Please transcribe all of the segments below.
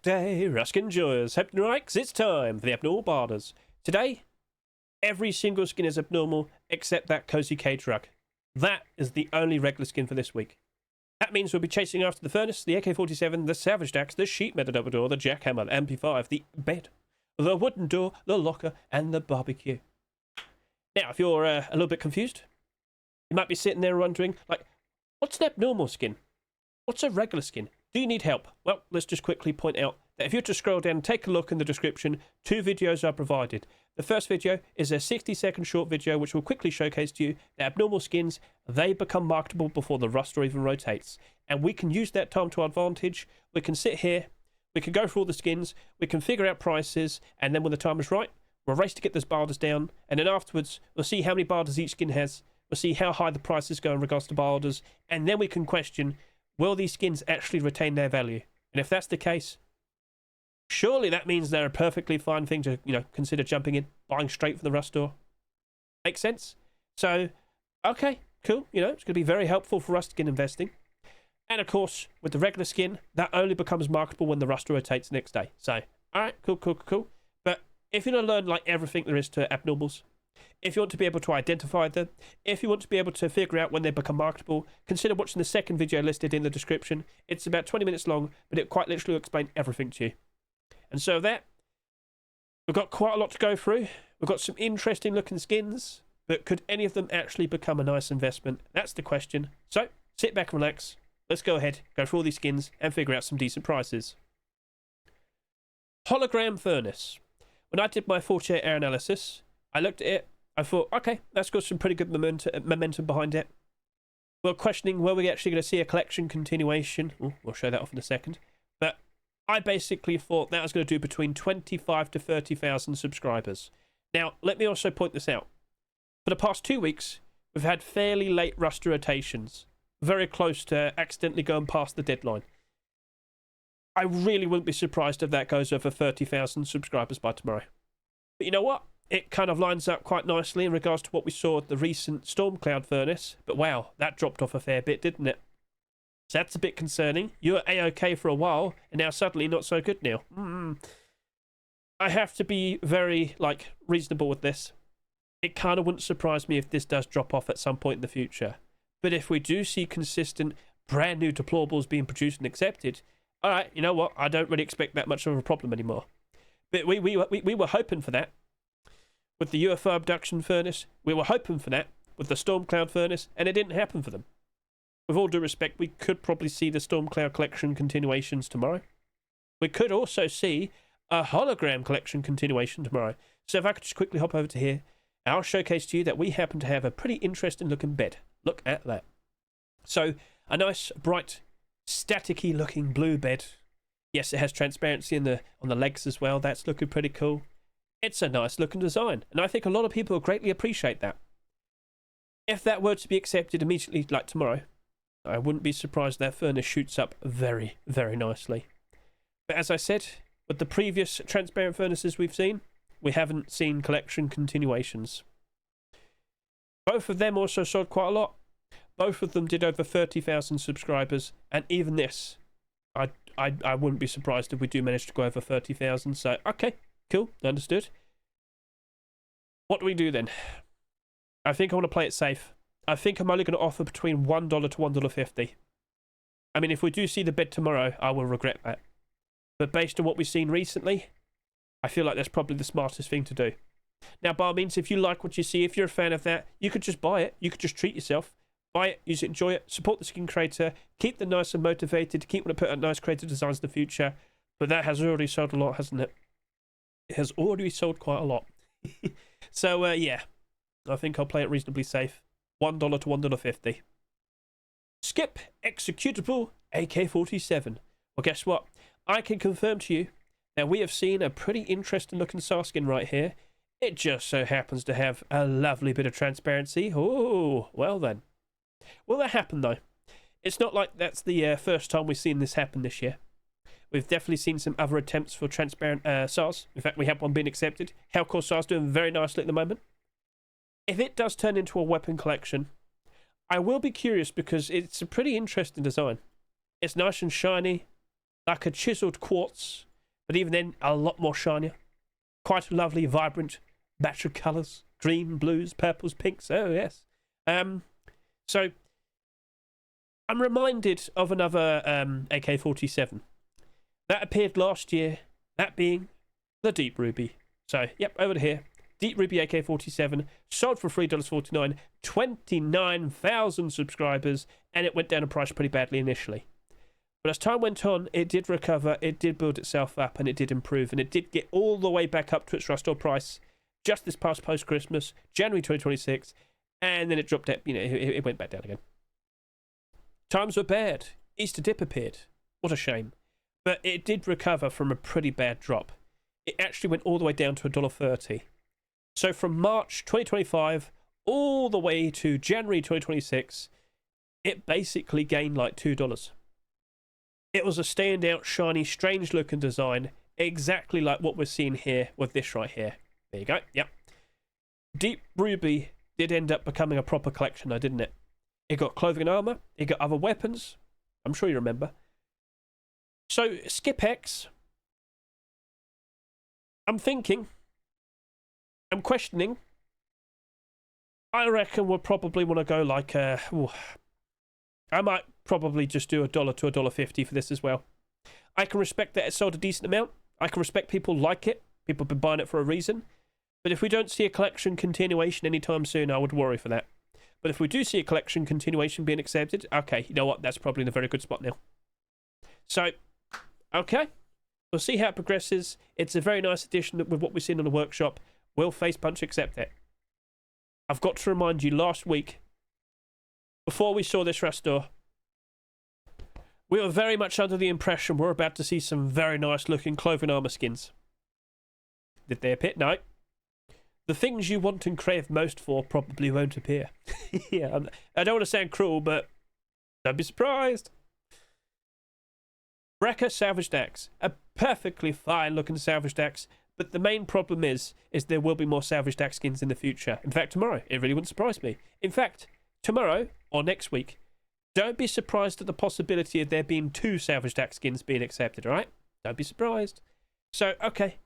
day, Rusk enjoys. Hypnorikes, it's time for the abnormal barders. Today, every single skin is abnormal except that cozy cage rug. That is the only regular skin for this week. That means we'll be chasing after the Furnace, the AK47, the Salvaged Axe, the Sheet Metal Double Door, the Jackhammer, the MP5, the bed, the wooden door, the locker, and the barbecue. Now, if you're a little bit confused, you might be sitting there wondering, like, what's an abnormal skin? What's a regular skin? Do you need help? Well, let's just quickly point out that if you were to scroll down and take a look in the description, 2 videos are provided. The first video is a 60-second short video which will quickly showcase to you that abnormal skins, they become marketable before the roster even rotates. And we can use that time to our advantage. We can sit here, we can go through all the skins, we can figure out prices, and then when the time is right, we'll race to get those barders down, and then afterwards, we'll see how many barders each skin has, we'll see how high the prices go in regards to barders, and then we can question, will these skins actually retain their value? And if that's the case, surely that means they're a perfectly fine thing to, consider jumping in, buying straight from the rust store. Makes sense? So, okay, cool. It's going to be very helpful for rust skin investing. And of course, with the regular skin, that only becomes marketable when the rust rotates next day. So, alright, cool. But if you want to learn like everything there is to abnormals, if you want to be able to identify them, if you want to be able to figure out when they become marketable, consider watching the second video listed in the description. It's about 20 minutes long, but it quite literally will explain everything to you. And so that, we've got quite a lot to go through. We've got some interesting looking skins, but could any of them actually become a nice investment? That's the question. So, sit back and relax. Let's go ahead, go through all these skins, and figure out some decent prices. Hologram Furnace. When I did my 48-hour analysis, I looked at it, I thought, okay, that's got some pretty good momentum behind it. We're questioning, were we actually going to see a collection continuation? We'll show that off in a second. But I basically thought that was going to do between 25 to 30,000 subscribers. Now, let me also point this out. For the past 2 weeks, we've had fairly late roster rotations. Very close to accidentally going past the deadline. I really wouldn't be surprised if that goes over 30,000 subscribers by tomorrow. But you know what? It kind of lines up quite nicely in regards to what we saw at the recent Stormcloud Furnace. But wow, that dropped off a fair bit, didn't it? So that's a bit concerning. You were A-OK for a while, and now suddenly not so good now. I have to be very, reasonable with this. It kind of wouldn't surprise me if this does drop off at some point in the future. But if we do see consistent, brand new deplorables being produced and accepted, alright, you know what? I don't really expect that much of a problem anymore. But we were hoping for that. With the UFO Abduction Furnace, we were hoping for that. With the Stormcloud Furnace, and it didn't happen for them. With all due respect, we could probably see the Stormcloud Collection continuations tomorrow. We could also see a Hologram Collection continuation tomorrow. So if I could just quickly hop over to here, I'll showcase to you that we happen to have a pretty interesting looking bed. Look at that. So, a nice, bright, staticky looking blue bed. Yes, it has transparency on the legs as well. That's looking pretty cool. It's a nice looking design, and I think a lot of people will greatly appreciate that. If that were to be accepted immediately, like tomorrow, I wouldn't be surprised that furnace shoots up very, very nicely. But as I said, with the previous transparent furnaces we've seen, we haven't seen collection continuations. Both of them also sold quite a lot. Both of them did over 30,000 subscribers, and even this, I wouldn't be surprised if we do manage to go over 30,000. So, okay, cool, understood. What do we do then? I think I want to play it safe. I think I'm only going to offer between $1 to $1.50. I mean, if we do see the bid tomorrow, I will regret that. But based on what we've seen recently, I feel like that's probably the smartest thing to do. Now, by all means, if you like what you see, if you're a fan of that, you could just buy it. You could just treat yourself. Buy it, use it, enjoy it, support the skin creator, keep them nice and motivated, keep them to put out nice creative designs in the future. But that has already sold a lot, hasn't it? It has already sold quite a lot. So, yeah, I think I'll play it reasonably safe. $1 to $1.50. Skip.exe AK47. Well, guess what? I can confirm to you that we have seen a pretty interesting looking SAR skin right here. It just so happens to have a lovely bit of transparency. Oh, well then. Will that happen though? It's not like that's the first time we've seen this happen this year. We've definitely seen some other attempts for transparent SARs. In fact, we have one being accepted. Hellcore SAR's doing very nicely at the moment. If it does turn into a weapon collection, I will be curious because it's a pretty interesting design. It's nice and shiny, like a chiseled quartz. But even then, a lot more shinier. Quite a lovely, vibrant batch of colours. Green, blues, purples, pinks. Oh, yes. So, I'm reminded of another AK47. That appeared last year. That being the Deep Ruby. So, yep, over to here. Deep Ruby AK47 sold for $3.49, 29,000 subscribers, and it went down in price pretty badly initially. But as time went on, it did recover, it did build itself up, and it did improve, and it did get all the way back up to its restore price just this past post-Christmas, January 2026, and then it dropped out, it went back down again. Times were bad. Easter Dip appeared. What a shame. But it did recover from a pretty bad drop. It actually went all the way down to $1.30. So from March 2025 all the way to January 2026, it basically gained like $2. It was a standout, shiny, strange-looking design, exactly like what we're seeing here with this right here. There you go, yep. Deep Ruby did end up becoming a proper collection though, didn't it? It got clothing and armour, it got other weapons, I'm sure you remember. So, Skip.exe, I'm thinking, I'm questioning, I reckon we'll probably want to go like, I might probably just do $1 to $1.50 for this as well. I can respect that it sold a decent amount. I can respect people like it. People have been buying it for a reason. But if we don't see a collection continuation anytime soon, I would worry for that. But if we do see a collection continuation being accepted, okay, you know what? That's probably in a very good spot now. So, okay. We'll see how it progresses. It's a very nice addition with what we've seen in the workshop. Will Face Punch accept it? I've got to remind you, last week, before we saw this restore, we were very much under the impression we're about to see some very nice looking clothing armor skins. Did they appear? No. The things you want and crave most for probably won't appear. Yeah, I don't want to sound cruel, but don't be surprised. Wrecker Salvaged Axe. A perfectly fine looking Salvaged Axe, but the main problem is there will be more Salvaged Axe skins in the future. In fact, tomorrow. It really wouldn't surprise me. In fact, tomorrow or next week, don't be surprised at the possibility of there being 2 Salvaged Axe skins being accepted, alright? Don't be surprised. So, okay.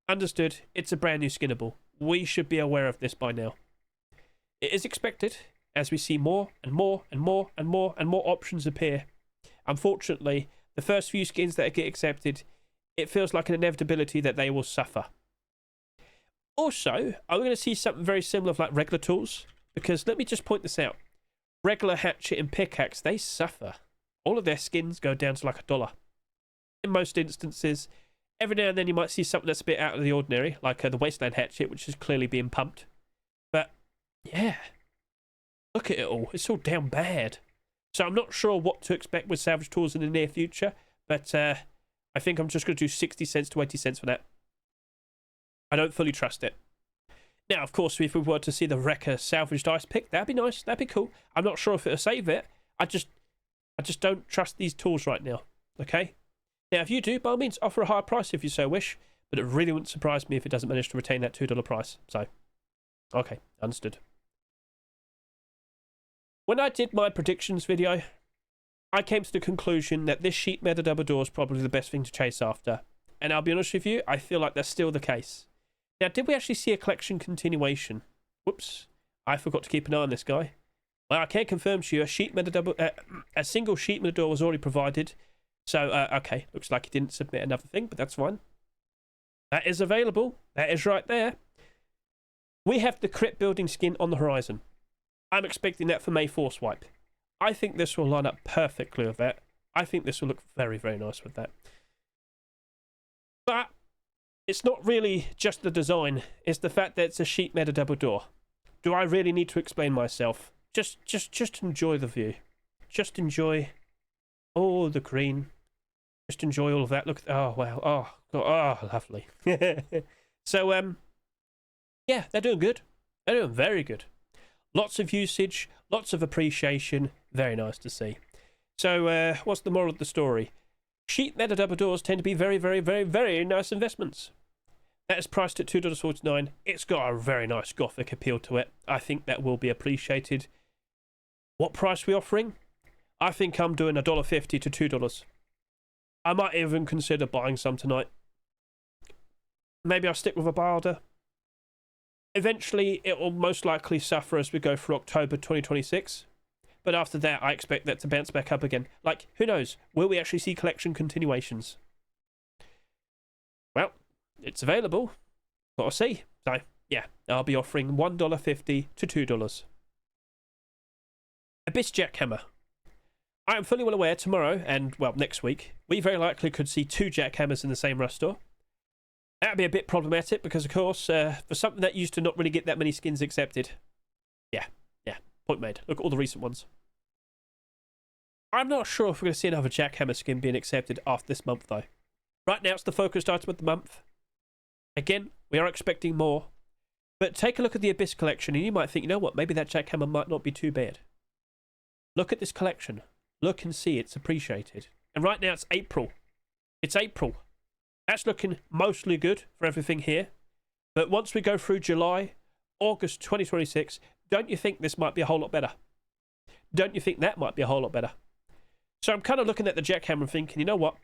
Understood. It's a brand new skinnable. We should be aware of this by now. It is expected as we see more and more and more and more and more options appear. Unfortunately, the first few skins that get accepted, it feels like an inevitability that they will suffer. Also, are we going to see something very similar like regular tools? Because let me just point this out. Regular hatchet and pickaxe, they suffer. All of their skins go down to like $1. In most instances, every now and then you might see something that's a bit out of the ordinary, like the Wasteland hatchet, which is clearly being pumped. But, yeah. Look at it all. It's all down bad. So I'm not sure what to expect with Salvage Tools in the near future, but I think I'm just going to do 60 cents to 80 cents for that. I don't fully trust it. Now, of course, if we were to see the Wrecker Salvaged Ice Pick, that'd be nice. That'd be cool. I'm not sure if it'll save it. I just don't trust these tools right now. Okay? Now, if you do, by all means, offer a higher price if you so wish, but it really wouldn't surprise me if it doesn't manage to retain that $2 price. So, okay, understood. When I did my predictions video, I came to the conclusion that this sheet metal double door is probably the best thing to chase after. And I'll be honest with you, I feel like that's still the case. Now, did we actually see a collection continuation? Whoops, I forgot to keep an eye on this guy. Well, I can confirm to you, a single sheet metal door was already provided. So, okay, looks like he didn't submit another thing, but that's fine. That is available. That is right there. We have the crypt building skin on the horizon. I'm expecting that for May Force Wipe. I think this will line up perfectly with that. I think this will look very, very nice with that. But it's not really just the design. It's the fact that it's a sheet metal double door. Do I really need to explain myself? Just enjoy the view. Just enjoy all the green. Just enjoy all of that. Look, oh wow, oh lovely. So yeah, they're doing good. They're doing very good. Lots of usage, lots of appreciation. Very nice to see. So what's the moral of the story? Sheet metal double doors tend to be very, very, very, very nice investments. That is priced at $2.49. It's got a very nice Gothic appeal to it. I think that will be appreciated. What price are we offering? I think I'm doing $1.50 to $2. I might even consider buying some tonight. Maybe I'll stick with a Barda. Eventually, it will most likely suffer as we go through October 2026. But after that, I expect that to bounce back up again. Like, who knows? Will we actually see collection continuations? Well, it's available. Gotta see. So, yeah, I'll be offering $1.50 to $2. Abyss Jackhammer. I am fully well aware tomorrow, and, well, next week, we very likely could see 2 Jackhammers in the same rust store. That'd be a bit problematic because, of course, for something that used to not really get that many skins accepted. Yeah, point made. Look at all the recent ones. I'm not sure if we're going to see another Jackhammer skin being accepted after this month, though. Right now, it's the focused item of the month. Again, we are expecting more. But take a look at the Abyss collection, and you might think, you know what, maybe that Jackhammer might not be too bad. Look at this collection. Look and see it's appreciated. And right now, it's April. It's April. That's looking mostly good for everything here. But once we go through July, August 2026, don't you think this might be a whole lot better? Don't you think that might be a whole lot better? So I'm kind of looking at the Jackhammer and thinking, you know what?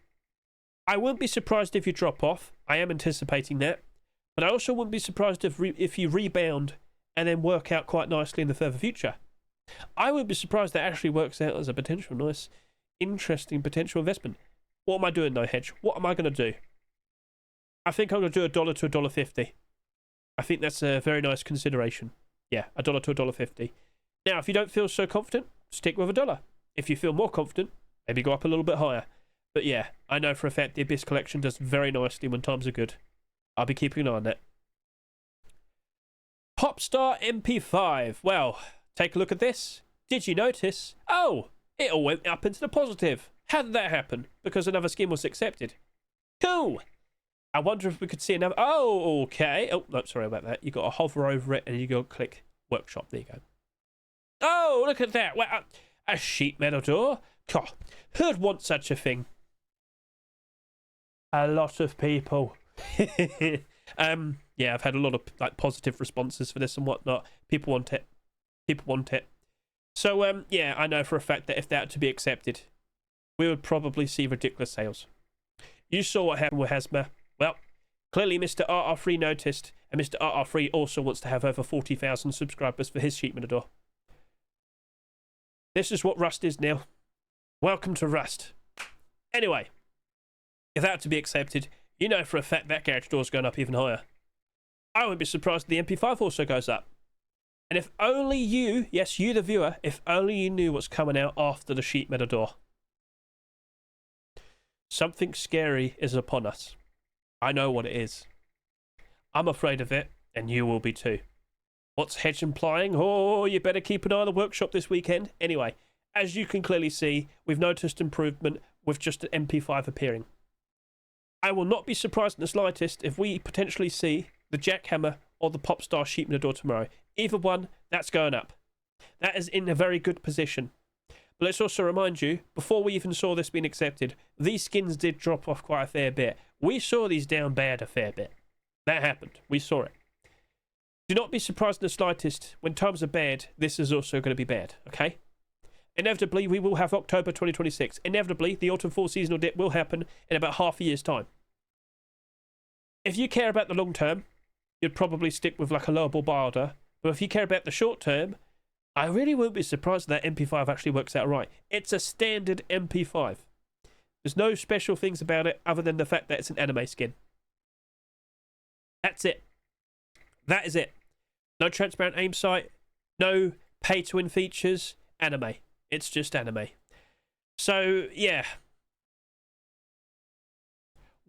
I wouldn't be surprised if you drop off. I am anticipating that. But I also wouldn't be surprised if you rebound and then work out quite nicely in the further future. I would be surprised that actually works out as a potential nice, interesting potential investment. What am I doing though, Hedge? What am I going to do? I think I'm going to do $1 to $1.50. I think that's a very nice consideration. Yeah, $1 to $1.50. Now, if you don't feel so confident, stick with $1. If you feel more confident, maybe go up a little bit higher. But yeah, I know for a fact the Abyss collection does very nicely when times are good. I'll be keeping an eye on that. Popstar MP5. Well, take a look at this. Did you notice? Oh, it all went up into the positive. How did that happen? Because another skin was accepted. Cool. I wonder if we could see another... Oh, okay. Oh, no, sorry about that. You got to hover over it and you go click workshop. There you go. Oh, look at that. Well, a sheet metal door. God, who'd want such a thing? A lot of people. Yeah, I've had a lot of positive responses for this and whatnot. People want it. People want it. So, yeah, I know for a fact that if that were to be accepted, we would probably see ridiculous sales. You saw what happened with Hazma. Well, clearly Mr. RR3 noticed, and Mr. RR3 also wants to have over 40,000 subscribers for his sheet metal door. This is what Rust is now. Welcome to Rust. Anyway, if that were to be accepted, you know for a fact that garage door's going up even higher. I wouldn't be surprised if the MP5 also goes up. And if only you, yes, you the viewer, if only you knew what's coming out after the sheet metal door. Something scary is upon us. I know what it is. I'm afraid of it, and you will be too. What's Hedge implying? Oh, you better keep an eye on the workshop this weekend. Anyway, as you can clearly see, we've noticed improvement with just an MP5 appearing. I will not be surprised in the slightest if we potentially see the Jackhammer or the Popstar sheet metal door tomorrow. Either one, that's going up. That is in a very good position. But let's also remind you, before we even saw this being accepted, these skins did drop off quite a fair bit. We saw these down bad a fair bit. That happened. We saw it. Do not be surprised in the slightest. When times are bad, this is also going to be bad, okay? Inevitably, we will have October 2026. Inevitably, the autumn fall seasonal dip will happen in about half a year's time. If you care about the long term, you'd probably stick with like a lower ball barda. But if you care about the short term, I really won't be surprised that MP5 actually works out right. It's a standard MP5. There's no special things about it other than the fact that it's an anime skin. That's it. That is it. No transparent aim sight. No pay-to-win features. Anime. It's just anime. So, yeah.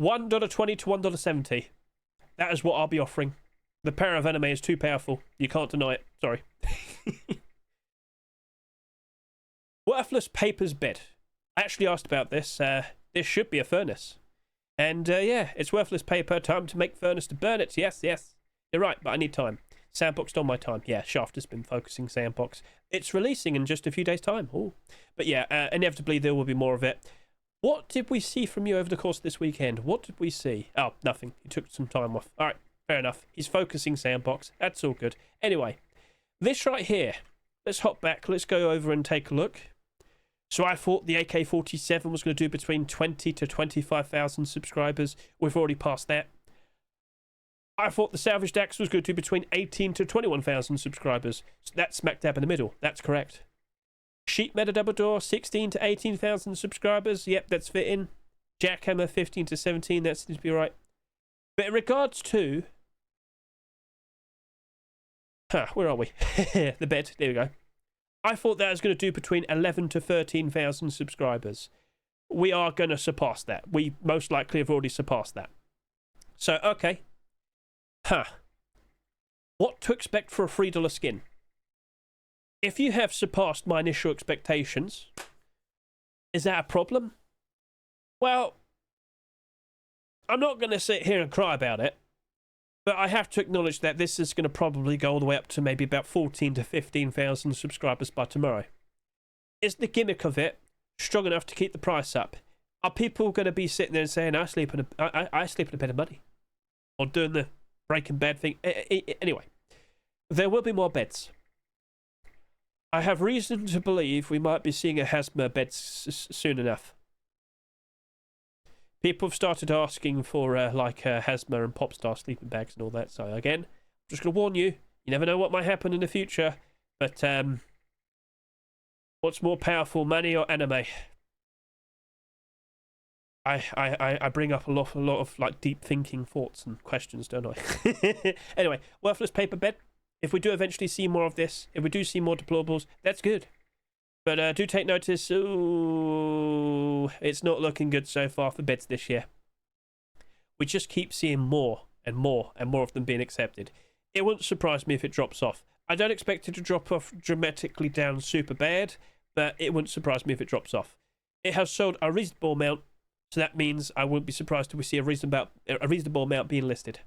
$1.20 to $1.70. That is what I'll be offering. The power of anime is too powerful. You can't deny it. Sorry. Worthless Paper's bed. I actually asked about this. This should be a furnace. And yeah, it's worthless paper. Time to make furnace to burn it. Yes, yes. You're right, but I need time. Sandboxed on my time. Yeah, Shaft has been focusing Sandbox. It's releasing in just a few days' time. Ooh. But yeah, inevitably there will be more of it. What did we see from you over the course of this weekend? What did we see? Oh, nothing. You took some time off. All right, fair enough. He's focusing Sandbox. That's all good. Anyway, this right here. Let's hop back. Let's go over and take a look. So I thought the AK47 was going to do between 20 to 25,000 subscribers. We've already passed that. I thought the Salvaged Axe was going to be between 18 to 21,000 subscribers. So that's smack dab in the middle. That's correct. Sheep Meta Double Door, 16 to 18,000 subscribers. Yep, that's fitting. Jackhammer, 15 to 17. That seems to be right. But in regards to... where are we? The bed. There we go. I thought that was going to do between 11 to 13,000 subscribers. We are going to surpass that. We most likely have already surpassed that. So, okay. What to expect for a $3 skin? If you have surpassed my initial expectations, is that a problem? Well, I'm not going to sit here and cry about it, but I have to acknowledge that this is going to probably go all the way up to maybe about 14 to 15,000 subscribers by tomorrow. Is the gimmick of it strong enough to keep the price up? Are people going to be sitting there and saying, I sleep in a bed of money? Or doing the Breaking Bad thing? Anyway, there will be more beds. I have reason to believe we might be seeing a Hasma bed soon enough. People have started asking for Hasma and Popstar sleeping bags and all that. So again, I'm just going to warn you, you never know what might happen in the future. But what's more powerful, money or anime? I bring up a lot of like deep thinking thoughts and questions, don't I? Anyway, worthless paper bed. If we do eventually see more of this, if we do see more deplorables, that's good. But do take notice. Ooh, it's not looking good so far for beds this year. We just keep seeing more and more and more of them being accepted. It wouldn't surprise me if it drops off. I don't expect it to drop off dramatically down super bad, but it wouldn't surprise me if it drops off. It has sold a reasonable amount, so that means I wouldn't be surprised if we see a reasonable amount being listed.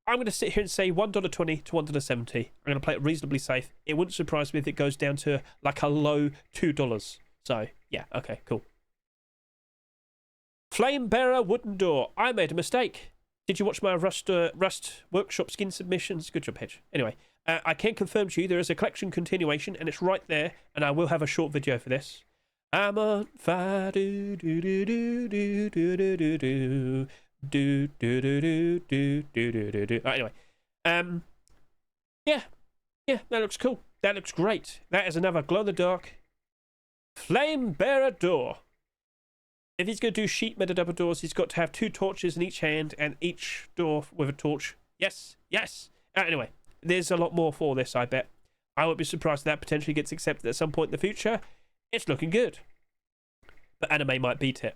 I'm going to sit here and say $1.20 to $1.70. I'm going to play it reasonably safe. It wouldn't surprise me if it goes down to like a low $2. So, yeah, okay, cool. Flamebearer wooden door. I made a mistake. Did you watch my Rust workshop skin submissions? Good job, Hedge. Anyway, I can confirm to you there is a collection continuation, and it's right there, and I will have a short video for this. I'm on fire, do do do do do do do do do. Do do do do do do do do do. Anyway, yeah, that looks cool. That looks great. That is another glow in the dark Flamebearer door. If he's going to do sheet Meta Double Doors, he's got to have 2 torches in each hand and each door with a torch. Yes. Anyway, there's a lot more for this, I bet. I would be surprised if that potentially gets accepted at some point in the future. It's looking good, but anime might beat it.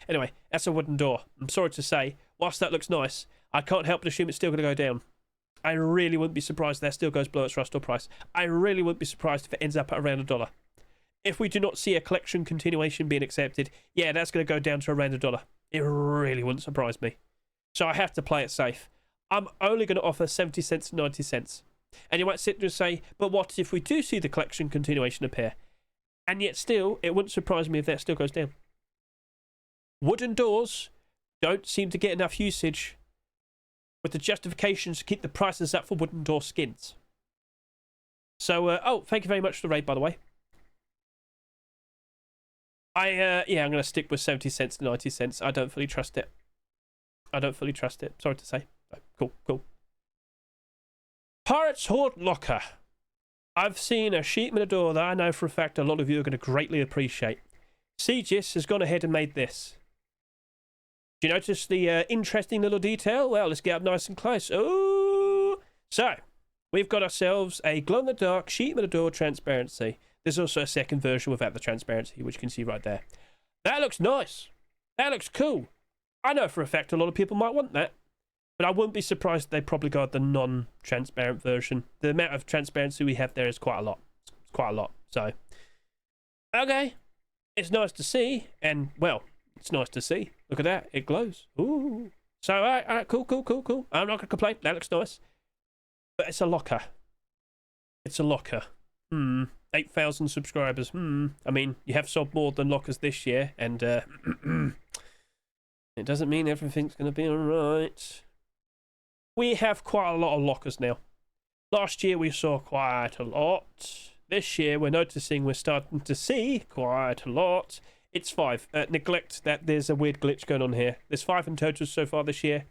Anyway, that's a wooden door. I'm sorry to say, whilst that looks nice, I can't help but assume it's still going to go down. I really wouldn't be surprised if that still goes below its rust or price. I really wouldn't be surprised if it ends up at around $1. If we do not see a collection continuation being accepted, yeah, that's going to go down to around $1. It really wouldn't surprise me. So I have to play it safe. I'm only going to offer 70 cents to 90 cents. And you might sit there and say, but what if we do see the collection continuation appear? And yet still, it wouldn't surprise me if that still goes down. Wooden doors don't seem to get enough usage with the justifications to keep the prices up for wooden door skins. So, oh, thank you very much for the raid, by the way. Yeah, I'm going to stick with 70 cents to 90 cents. I don't fully trust it. Sorry to say. Cool. Pirate's Hoard Locker. I've seen a sheet Meta door that I know for a fact a lot of you are going to greatly appreciate. Cegis has gone ahead and made this. Do you notice the interesting little detail? Well, let's get up nice and close. Ooh! So, we've got ourselves a glow-in-the-dark sheet Meta door transparency. There's also a second version without the transparency, which you can see right there. That looks nice. That looks cool. I know for a fact a lot of people might want that. But I wouldn't be surprised if they probably got the non-transparent version. The amount of transparency we have there is quite a lot. It's quite a lot. So, okay. It's nice to see. And, well, it's nice to see. Look at that. It glows. Ooh. So, all right, cool. I'm not going to complain. That looks nice. But it's a locker. 8,000 subscribers. I mean, you have sold more than lockers this year. And it doesn't mean everything's going to be all right. We have quite a lot of lockers now. Last year we saw quite a lot. This year we're noticing we're starting to see quite a lot. It's 5. Neglect that there's a weird glitch going on here. There's 5 in total so far this year.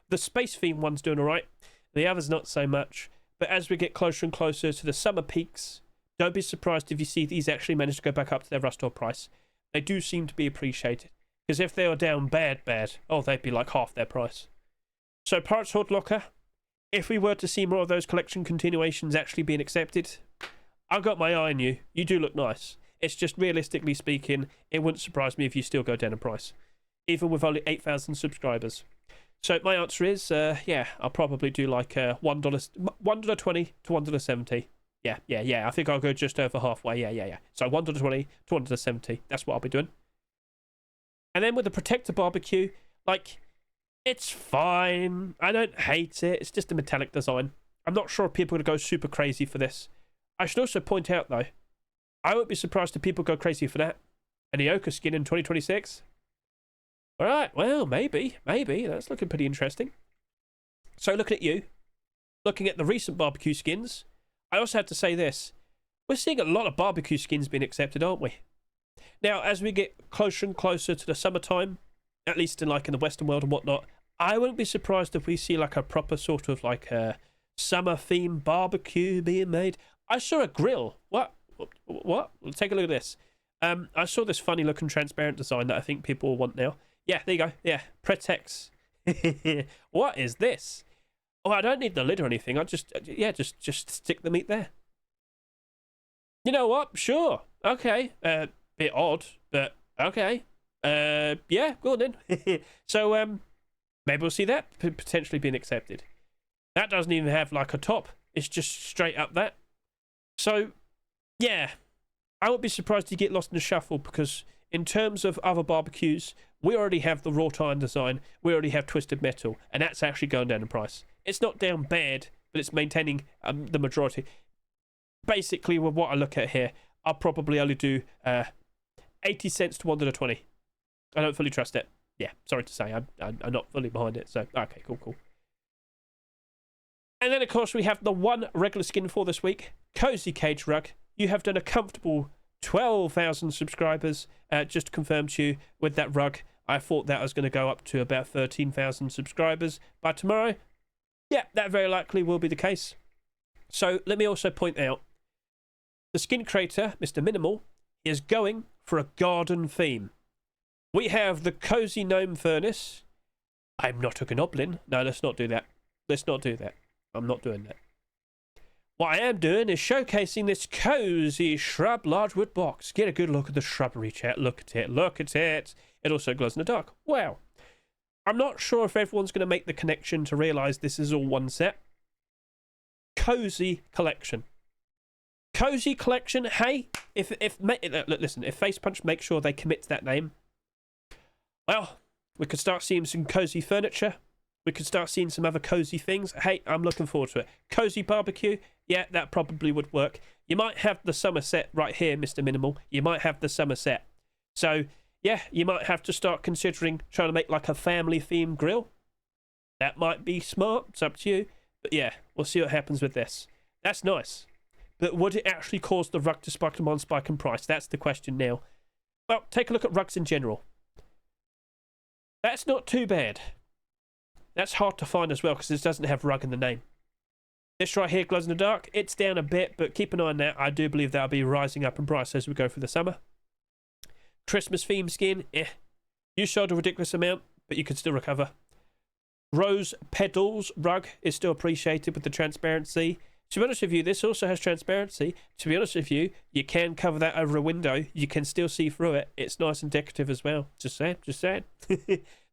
The space theme one's doing all right. The others not so much. But as we get closer and closer to the summer peaks, don't be surprised if you see these actually manage to go back up to their rust-or price. They do seem to be appreciated. Because if they were down bad, oh, they'd be like half their price. So Pirates Horde Locker, if we were to see more of those collection continuations actually being accepted, I've got my eye on you. You do look nice. It's just realistically speaking, it wouldn't surprise me if you still go down in price, even with only 8,000 subscribers. So my answer is, yeah, I'll probably do like $1.20 to $1.70. Yeah. I think I'll go just over halfway. Yeah. So $1.20 to $1.70. That's what I'll be doing. And then with the Protector Barbecue, like, it's fine. I don't hate it. It's just a metallic design. I'm not sure if people are going to go super crazy for this. I should also point out, though, I won't be surprised if people go crazy for that. An Ioka skin in 2026. All right, well, maybe. That's looking pretty interesting. So looking at you, looking at the recent barbecue skins, I also have to say this. We're seeing a lot of barbecue skins being accepted, aren't we? Now, as we get closer and closer to the summertime, at least in the Western world and whatnot, I wouldn't be surprised if we see like a proper sort of like a summer-themed barbecue being made. I saw a grill. What? Let's take a look at this. I saw this funny-looking transparent design that I think people will want now. Yeah, there you go. Yeah, Pretex. What is this? Oh, I don't need the lid or anything. I just stick the meat there. You know what? Sure. Okay. Bit odd, but okay. Yeah, go on then. So, maybe we'll see that potentially being accepted. That doesn't even have like a top. It's just straight up that. So, yeah. I won't be surprised to get lost in the shuffle because in terms of other barbecues, we already have the wrought iron design. We already have twisted metal, and that's actually going down in price. It's not down bad, but it's maintaining the majority. Basically, with what I look at here, I'll probably only do 80 cents to $1.20. I don't fully trust it. Yeah, sorry to say, I'm not fully behind it. So, okay, cool. And then, of course, we have the one regular skin for this week, Cozy Cage Rug. You have done a comfortable 12,000 subscribers. Just to confirm to you, with that rug, I thought that was going to go up to about 13,000 subscribers by tomorrow. Yeah, that very likely will be the case. So, let me also point out, the skin creator, Mr. Minimal, is going for a garden theme. We have the Cozy Gnome Furnace. I'm not a goblin. No, let's not do that. I'm not doing that. What I am doing is showcasing this cozy shrub large wood box. Get a good look at the shrubbery, chat. Look at it. It also glows in the dark. Wow. I'm not sure if everyone's going to make the connection to realise this is all one set. Cozy Collection. Cozy Collection. Hey, listen, if Face Punch makes sure they commit to that name, well, we could start seeing some cozy furniture. We could start seeing some other cozy things. Hey, I'm looking forward to it. Cozy barbecue. Yeah, that probably would work. You might have the summer set right here, Mr. Minimal. You might have the summer set. So, yeah, you might have to start considering trying to make like a family-themed grill. That might be smart. It's up to you. But yeah, we'll see what happens with this. That's nice. But would it actually cause the rug to spike in price? That's the question now. Well, take a look at rugs in general. That's not too bad. That's hard to find as well because it doesn't have rug in the name. This right here glows in the dark. It's down a bit, but keep an eye on that. I do believe that'll be rising up in price as we go through the summer. Christmas theme skin, You sold a ridiculous amount, but you could still recover. Rose Petals rug is still appreciated with the transparency. To be honest with you, this also has transparency. To be honest with you, you can cover that over a window. You can still see through it. It's nice and decorative as well. Just saying.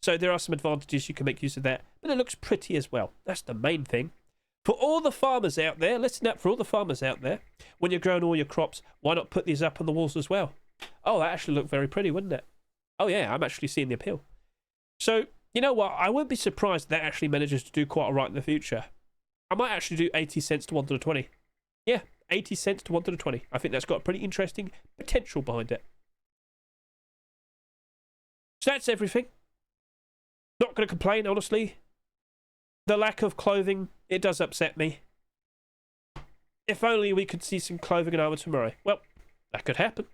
So there are some advantages. You can make use of that. But it looks pretty as well. That's the main thing. For all the farmers out there, listen up, for all the farmers out there, when you're growing all your crops, why not put these up on the walls as well? Oh, that actually looked very pretty, wouldn't it? Oh yeah, I'm actually seeing the appeal. So, you know what? I wouldn't be surprised if that actually manages to do quite all right in the future. I might actually do 80 cents to $1.20. Yeah, 80 cents to $1.20. I think that's got a pretty interesting potential behind it. So that's everything. Not going to complain, honestly. The lack of clothing, it does upset me. If only we could see some clothing and armor tomorrow. Well, that could happen.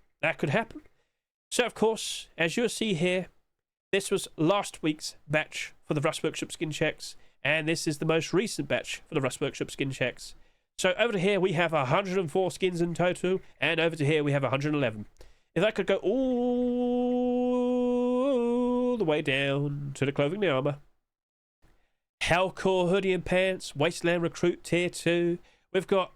So, of course, as you'll see here, this was last week's batch for the Rust Workshop skin checks, and this is the most recent batch for the Rust Workshop skin checks. So over to here we have 104 skins in total, and over to here we have 111. If I could go all the way down to the clothing and armor. Hellcore hoodie and pants, Wasteland Recruit tier 2. We've got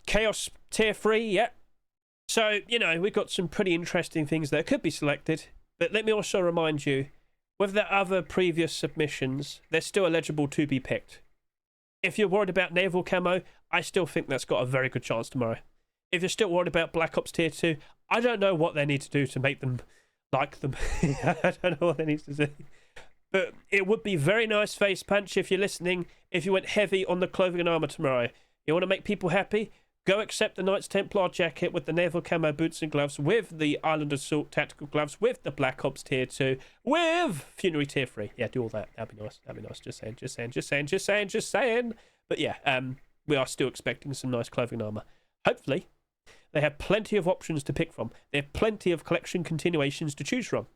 Chaos tier 3, yeah. So, you know, we've got some pretty interesting things that could be selected. But let me also remind you, with the other previous submissions, they're still eligible to be picked. If you're worried about naval camo, I still think that's got a very good chance tomorrow. If you're still worried about Black Ops tier 2, I don't know what they need to do to make them like them. I don't know what they need to do. But it would be very nice, Face Punch, if you're listening, if you went heavy on the clothing and armor tomorrow. You want to make people happy? Go accept the Knights Templar jacket with the naval camo boots and gloves, with the Island Assault tactical gloves, with the Black Ops tier 2, with Funerary tier 3. Yeah, do all that. That'd be nice. That'd be nice. Just saying. But yeah, we are still expecting some nice clothing and armor. Hopefully, they have plenty of options to pick from. They have plenty of collection continuations to choose from.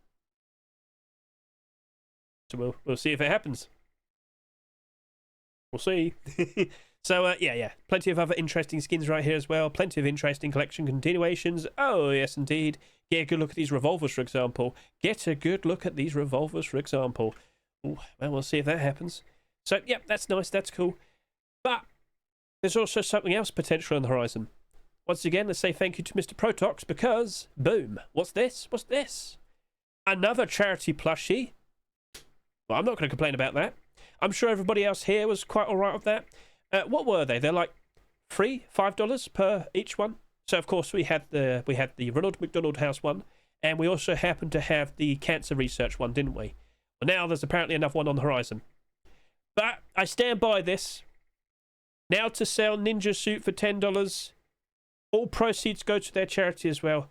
So we'll see if it happens. We'll see. So, yeah, plenty of other interesting skins right here as well. Plenty of interesting collection continuations. Oh, yes, indeed. Get a good look at these revolvers, for example. Ooh, well, we'll see if that happens. So, yeah, that's nice. That's cool. But there's also something else potential on the horizon. Once again, let's say thank you to Mr. Protox because, boom, what's this? Another Charity Plushie. Well, I'm not going to complain about that. I'm sure everybody else here was quite all right with that. What were they? They're like $5 per each one. So of course we had the Ronald McDonald House one, and we also happened to have the cancer research one, didn't we? Well, now there's apparently another one on the horizon. But I stand by this. Now to sell Ninja Suit for $10. All proceeds go to their charity as well.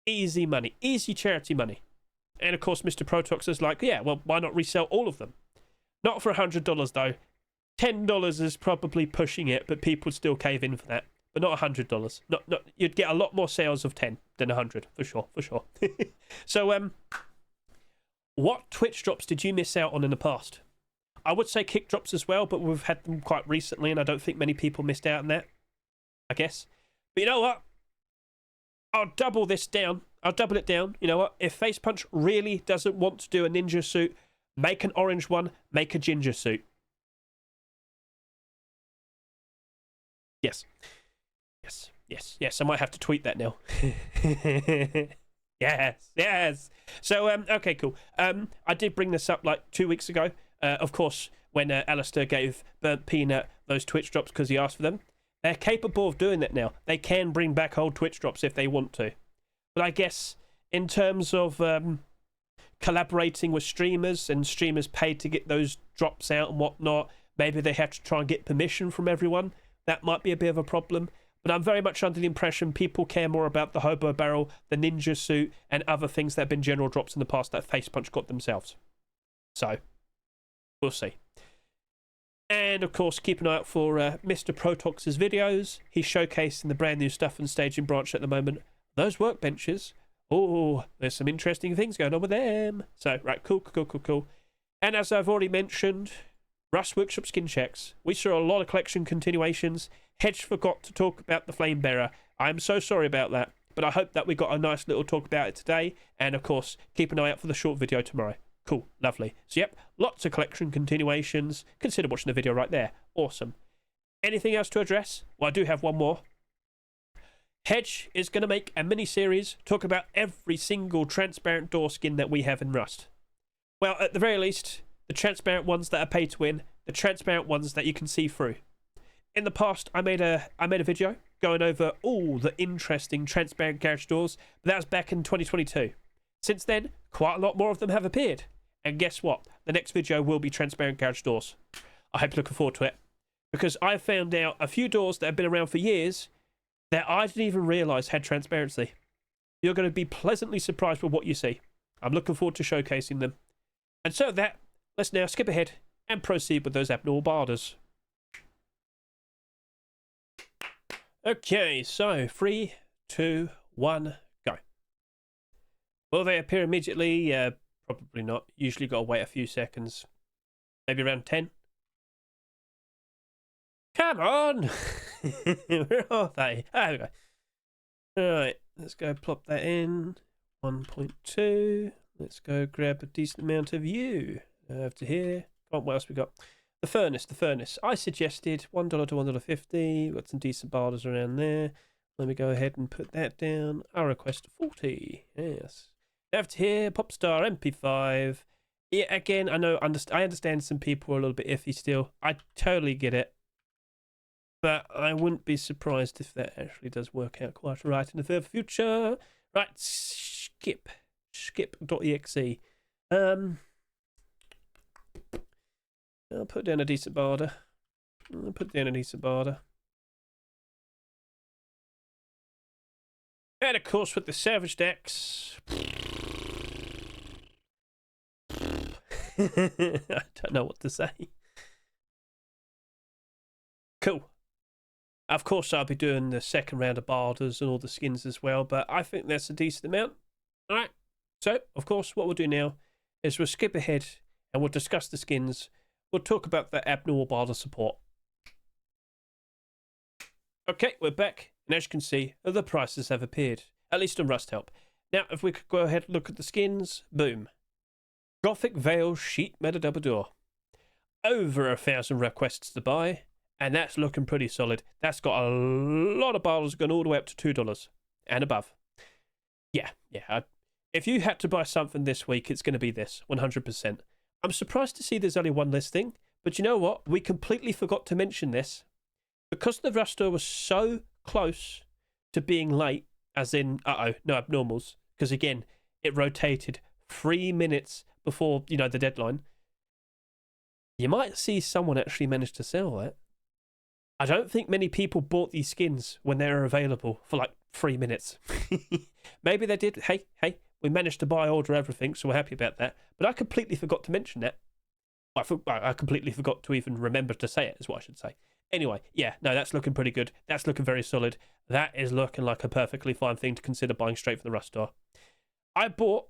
Easy money, easy charity money. And of course Mr. Protox is like, yeah, well, why not resell all of them? Not for $100 though. $10 is probably pushing it, but people would still cave in for that. But not $100. Not you'd get a lot more sales of 10 than 100 for sure. So what Twitch drops did you miss out on in the past? I would say kick drops as well, but we've had them quite recently, and I don't think many people missed out on that, I guess. But you know what? I'll double this down. I'll double it down. You know what? If Face Punch really doesn't want to do a ninja suit, make an orange one, make a ginger suit. Yes. I might have to tweet that now. Yes. So, okay, cool. I did bring this up like 2 weeks ago. Of course, when Alistair gave Burnt Peanut those Twitch drops because he asked for them. They're capable of doing that now. They can bring back old Twitch drops if they want to. But I guess in terms of collaborating with streamers and streamers paid to get those drops out and whatnot, maybe they have to try and get permission from everyone. That might be a bit of a problem. But I'm very much under the impression people care more about the hobo barrel, the ninja suit, and other things that have been general drops in the past that Face Punch got themselves. So, we'll see. And, of course, keep an eye out for Mr. Protox's videos. He's showcasing the brand new stuff and staging branch at the moment. Those workbenches. Oh, there's some interesting things going on with them. So, right, cool. And as I've already mentioned, Rust Workshop skin checks. We saw a lot of collection continuations. Hedge forgot to talk about the Flamebearer. I'm so sorry about that. But I hope that we got a nice little talk about it today. And, of course, keep an eye out for the short video tomorrow. Cool, lovely. So, yep, lots of collection continuations. Consider watching the video right there. Awesome. Anything else to address? Well, I do have one more. Hedge is going to make a mini-series talk about every single transparent door skin that we have in Rust. Well, at the very least, the transparent ones that are pay to win, the transparent ones that you can see through. In the past, I made a video going over all the interesting transparent garage doors, but that was back in 2022. Since then, quite a lot more of them have appeared. And guess what? The next video will be transparent garage doors. I hope you're looking forward to it. Because I found out a few doors that have been around for years that I didn't even realise had transparency. You're going to be pleasantly surprised with what you see. I'm looking forward to showcasing them. And so that, let's now skip ahead and proceed with those abnormal barders. Okay, so 3, 2, 1, go. Will they appear immediately? Probably not. Usually got to wait a few seconds. Maybe around 10. Come on! Where are they? Oh, okay. Alright, let's go plop that in. 1.2. Let's go grab a decent amount of you. Over to here. Oh, what else we got? The furnace. I suggested $1 to $1.50. We've got some decent barders around there. Let me go ahead and put that down. I request 40. Yes. Over to here, Popstar MP5. Yeah, again, I know. I understand some people are a little bit iffy still. I totally get it. But I wouldn't be surprised if that actually does work out quite right in the further future. Right, Skip.exe. I'll put down a decent barder. And of course with the Salvaged Axe. I don't know what to say. Cool. Of course I'll be doing the second round of barders and all the skins as well, but I think that's a decent amount. Alright, so of course what we'll do now is we'll skip ahead and we'll discuss the skins. We'll talk about the abnormal barder support. Okay, we're back, and as you can see, the prices have appeared, at least on Rust Help. Now, if we could go ahead and look at the skins, boom. Gothic Veil Sheet Metal Double Door. Over 1,000 requests to buy, and that's looking pretty solid. That's got a lot of barders going all the way up to $2 and above. Yeah. If you had to buy something this week, it's going to be this, 100%. I'm surprised to see there's only one listing, but you know what? We completely forgot to mention this. Because the Ruster was so close to being late, as in, no abnormals, because again, it rotated 3 minutes before, the deadline. You might see someone actually manage to sell that. I don't think many people bought these skins when they were available for like 3 minutes. Maybe they did. Hey, we managed to order everything, so we're happy about that. But I completely forgot to mention that. I completely forgot to even remember to say it, is what I should say. Anyway, yeah, no, that's looking pretty good. That's looking very solid. That is looking like a perfectly fine thing to consider buying straight from the Rust Store. I bought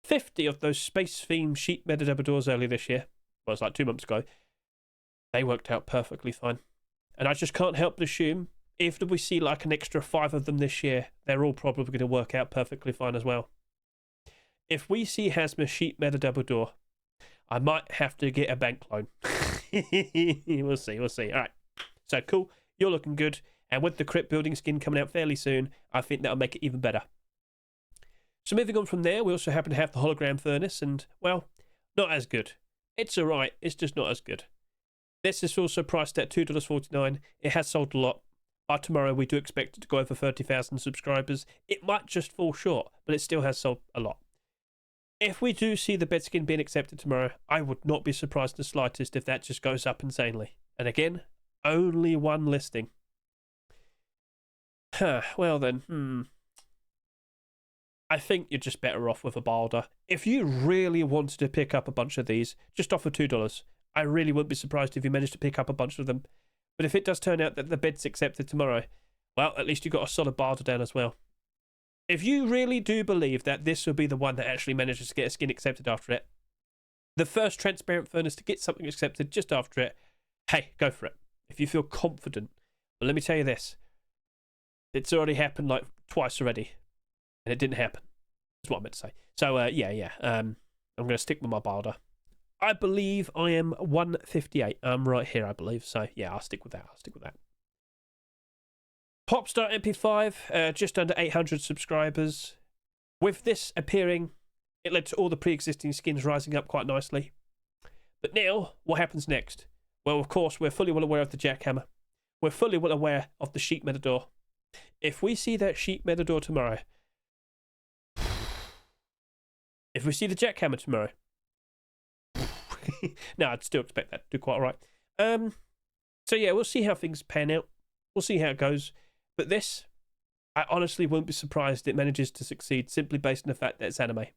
50 of those space-themed sheet metal double doors earlier this year. Well, it's like 2 months ago. They worked out perfectly fine. And I just can't help but assume, if we see like an extra 5 of them this year, they're all probably going to work out perfectly fine as well. If we see Hazma sheet metal double door, I might have to get a bank loan. We'll see. All right. So cool. You're looking good. And with the crypt building skin coming out fairly soon, I think that'll make it even better. So moving on from there, we also happen to have the Hologram Furnace, and, well, not as good. It's alright, it's just not as good. This is also priced at $2.49. It has sold a lot. By tomorrow, we do expect it to go over 30,000 subscribers. It might just fall short, but it still has sold a lot. If we do see the bed skin being accepted tomorrow, I would not be surprised in the slightest if that just goes up insanely. And again, only one listing. Well then, I think you're just better off with a barder. If you really wanted to pick up a bunch of these, just offer $2. I really wouldn't be surprised if you managed to pick up a bunch of them. But if it does turn out that the bed's accepted tomorrow, well, at least you've got a solid barder down as well. If you really do believe that this will be the one that actually manages to get a skin accepted after it, the first transparent furnace to get something accepted just after it, hey, go for it. If you feel confident. But let me tell you this. It's already happened like twice already. And it didn't happen. That's what I meant to say. So, yeah. I'm going to stick with my barder. I believe I am 158. I'm right here, I believe. So, yeah, I'll stick with that. Popstar MP5, just under 800 subscribers. With this appearing, it led to all the pre-existing skins rising up quite nicely. But now, what happens next? Well, of course, we're fully well aware of the Jackhammer. We're fully well aware of the sheet metal door. If we see that sheet metal door tomorrow, if we see the Jackhammer tomorrow, no, I'd still expect that to do quite all right. So yeah, we'll see how things pan out. We'll see how it goes. But this, I honestly won't be surprised it manages to succeed simply based on the fact that it's anime.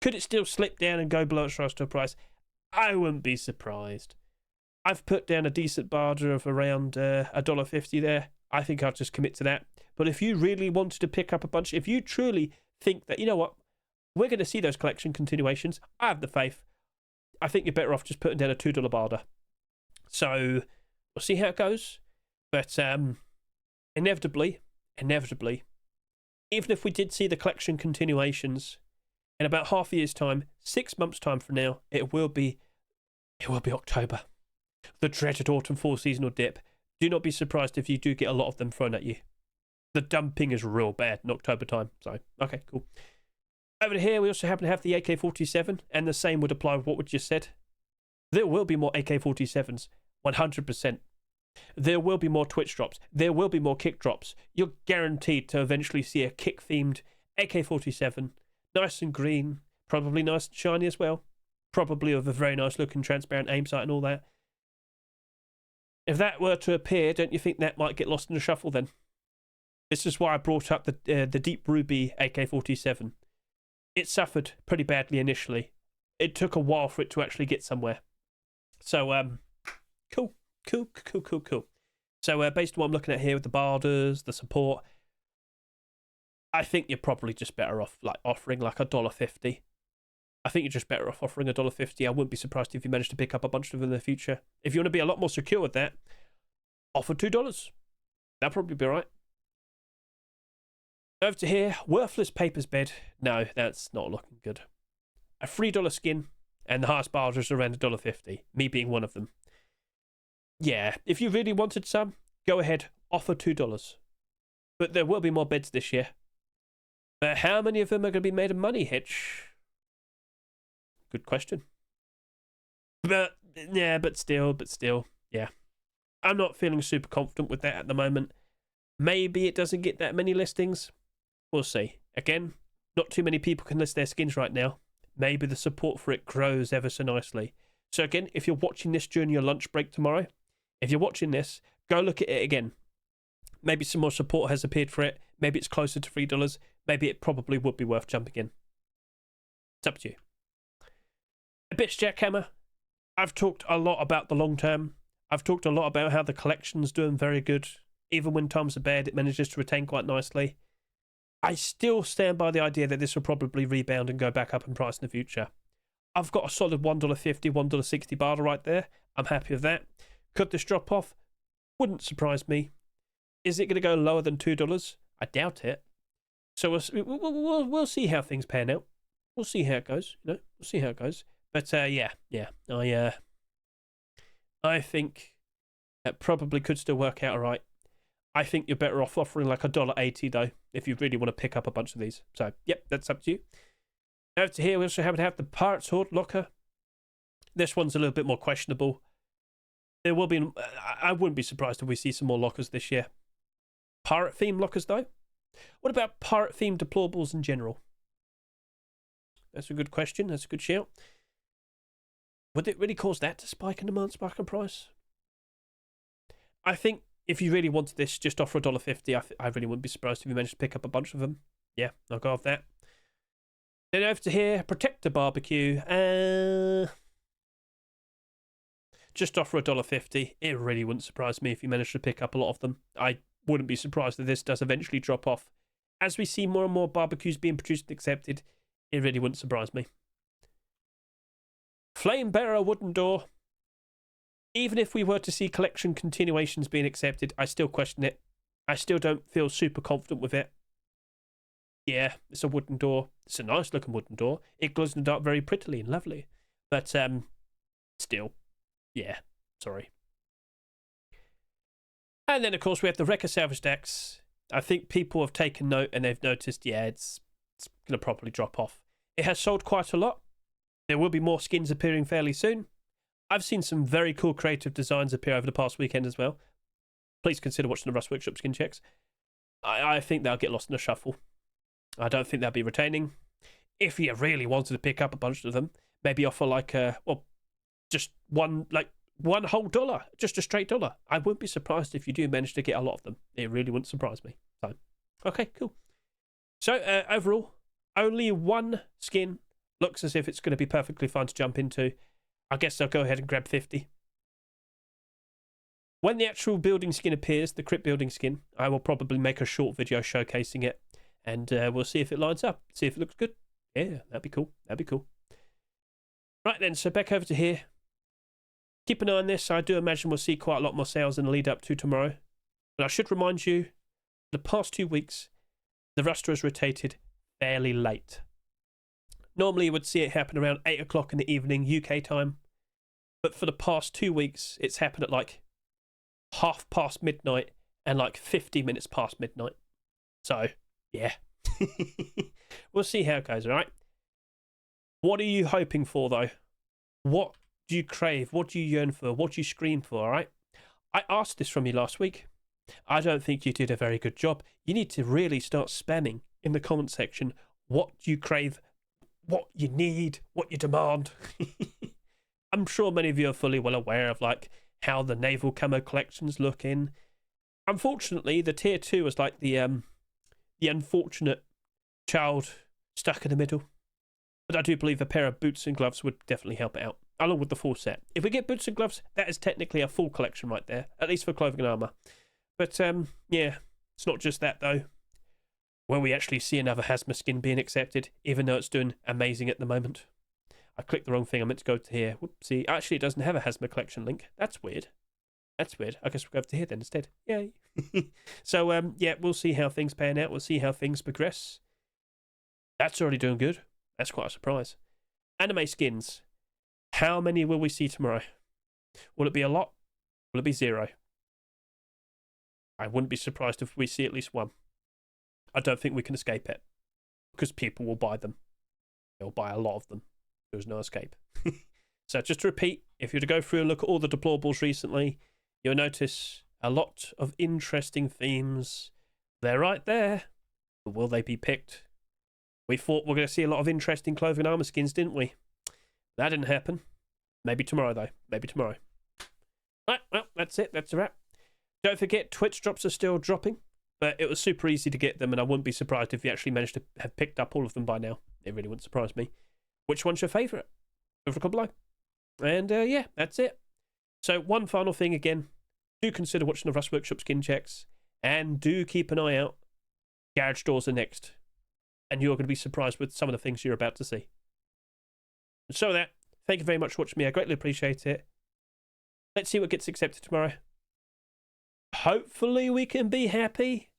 Could it still slip down and go below its roster price? I wouldn't be surprised. I've put down a decent barter of around $1.50 there. I think I'll just commit to that. But if you really wanted to pick up a bunch, if you truly think that, you know what, we're going to see those collection continuations, I have the faith. I think you're better off just putting down a $2 barter. So we'll see how it goes. But inevitably, even if we did see the collection continuations in about half a year's time, 6 months' time from now, it will be October. The dreaded autumn fall seasonal dip. Do not be surprised if you do get a lot of them thrown at you. The dumping is real bad in October time. So, okay, cool. Over here, we also happen to have the AK47, and the same would apply with what we just said. There will be more AK47s, 100%. There will be more Twitch drops. There will be more kick drops. You're guaranteed to eventually see a kick-themed AK47, nice and green, probably nice and shiny as well, probably with a very nice looking transparent aim sight and all that. If that were to appear, don't you think that might get lost in the shuffle then? This is why I brought up the Deep Ruby AK47. It suffered pretty badly initially. It took a while for it to actually get somewhere. So, cool. So, based on what I'm looking at here with the barders, the support, I think you're probably just better off like offering like $1.50. I think you're just better off offering $1.50. I wouldn't be surprised if you managed to pick up a bunch of them in the future. If you want to be a lot more secure with that, offer $2. That'll probably be all right. Over to here, worthless paper's bed. No, that's not looking good. A $3 skin, and the highest barter is around $1.50. Me being one of them. Yeah, if you really wanted some, go ahead, offer $2. But there will be more beds this year. But how many of them are going to be made of money, Hedge? Good question. But still, yeah. I'm not feeling super confident with that at the moment. Maybe it doesn't get that many listings. We'll see. Again, not too many people can list their skins right now. Maybe the support for it grows ever so nicely. So again, if you're watching this during your lunch break tomorrow, if you're watching this, go look at it again. Maybe some more support has appeared for it. Maybe it's closer to $3. Maybe it probably would be worth jumping in. It's up to you. A bitch Jackhammer. I've talked a lot about the long term. I've talked a lot about how the collection's doing very good. Even when times are bad, it manages to retain quite nicely. I still stand by the idea that this will probably rebound and go back up in price in the future. I've got a solid $1.50, $1.60 barter right there. I'm happy with that. Could this drop off? Wouldn't surprise me. Is it going to go lower than $2? I doubt it. So we'll see how things pan out. We'll see how it goes. We'll see how it goes. But yeah. I think that probably could still work out all right. I think you're better off offering like $1.80 though, if you really want to pick up a bunch of these. So, yep, that's up to you. Over to here, we also happen to have the Pirate's Hoard locker. This one's a little bit more questionable. There will be, I wouldn't be surprised if we see some more lockers this year. Pirate themed lockers though? What about pirate themed deplorables in general? That's a good question. That's a good shout. Would it really cause that to spike in demand, spike in price? I think if you really wanted this, just offer $1.50. I really wouldn't be surprised if you managed to pick up a bunch of them. Yeah, I'll go off that. Then over to here, Protector Barbecue. Just offer $1.50. It really wouldn't surprise me if you managed to pick up a lot of them. I wouldn't be surprised if this does eventually drop off. As we see more and more barbecues being produced and accepted, it really wouldn't surprise me. Flamebearer wooden door. Even if we were to see collection continuations being accepted, I still question it. I still don't feel super confident with it. Yeah, it's a wooden door. It's a nice looking wooden door. It glows in the dark very prettily and lovely. But, still. Yeah, sorry. And then, of course, we have the Wrecker Salvaged Axe. I think people have taken note and they've noticed, yeah, it's going to probably drop off. It has sold quite a lot. There will be more skins appearing fairly soon. I've seen some very cool creative designs appear over the past weekend as well. Please consider watching the Rust Workshop skin checks. I think they'll get lost in the shuffle. I don't think they'll be retaining. If you really wanted to pick up a bunch of them, maybe offer like just one whole dollar, just a straight dollar. I wouldn't be surprised if you do manage to get a lot of them. It really wouldn't surprise me. So, okay, cool. So overall, only one skin looks as if it's going to be perfectly fine to jump into. I guess I'll go ahead and grab 50. When the actual building skin appears, the crypt building skin, I will probably make a short video showcasing it, and we'll see if it lines up, see if it looks good. Yeah, that'd be cool. That'd be cool. Right then, so back over to here. Keep an eye on this. I do imagine we'll see quite a lot more sales in the lead up to tomorrow. But I should remind you, the past 2 weeks, the roster has rotated fairly late. Normally you would see it happen around 8 o'clock in the evening UK time, but for the past 2 weeks it's happened at like midnight midnight and like 50 minutes past midnight. So yeah. We'll see how it goes. All right, what are you hoping for though? What do you crave? What do you yearn for? What do you scream for? All right, I asked this from you last week. I don't think you did a very good job. You need to really start spamming in the comment section what you crave, what you need, what you demand. I'm sure many of you are fully well aware of like how the naval camo collection's looking. Unfortunately, the tier 2 was like the unfortunate child stuck in the middle. But I do believe a pair of boots and gloves would definitely help it out, along with the full set. If we get boots and gloves, that is technically a full collection right there, at least for clothing and armor. But yeah, it's not just that though. Will we actually see another Hazma skin being accepted, even though it's doing amazing at the moment? I clicked the wrong thing. I meant to go to here. Whoopsie. Actually, it doesn't have a Hazma collection link. That's weird. That's weird. I guess we'll go over to here then instead. Yay. So, yeah, we'll see how things pan out. We'll see how things progress. That's already doing good. That's quite a surprise. Anime skins. How many will we see tomorrow? Will it be a lot? Will it be 0? I wouldn't be surprised if we see at least 1. I don't think we can escape it, because people will buy them. They'll buy a lot of them. There's no escape. So just to repeat, if you were to go through and look at all the deplorables recently, you'll notice a lot of interesting themes. They're right there. But will they be picked? We thought we were going to see a lot of interesting clothing and armor skins, didn't we? That didn't happen. Maybe tomorrow, though. Maybe tomorrow. Right, well, that's it. That's a wrap. Don't forget, Twitch drops are still dropping. But it was super easy to get them, and I wouldn't be surprised if you actually managed to have picked up all of them by now. It really wouldn't surprise me. Which one's your favourite? Over a comment below. And yeah, that's it. So one final thing again. Do consider watching the Rust Workshop skin checks. And do keep an eye out. Garage doors are next. And you're going to be surprised with some of the things you're about to see. And so that, thank you very much for watching me. I greatly appreciate it. Let's see what gets accepted tomorrow. Hopefully we can be happy.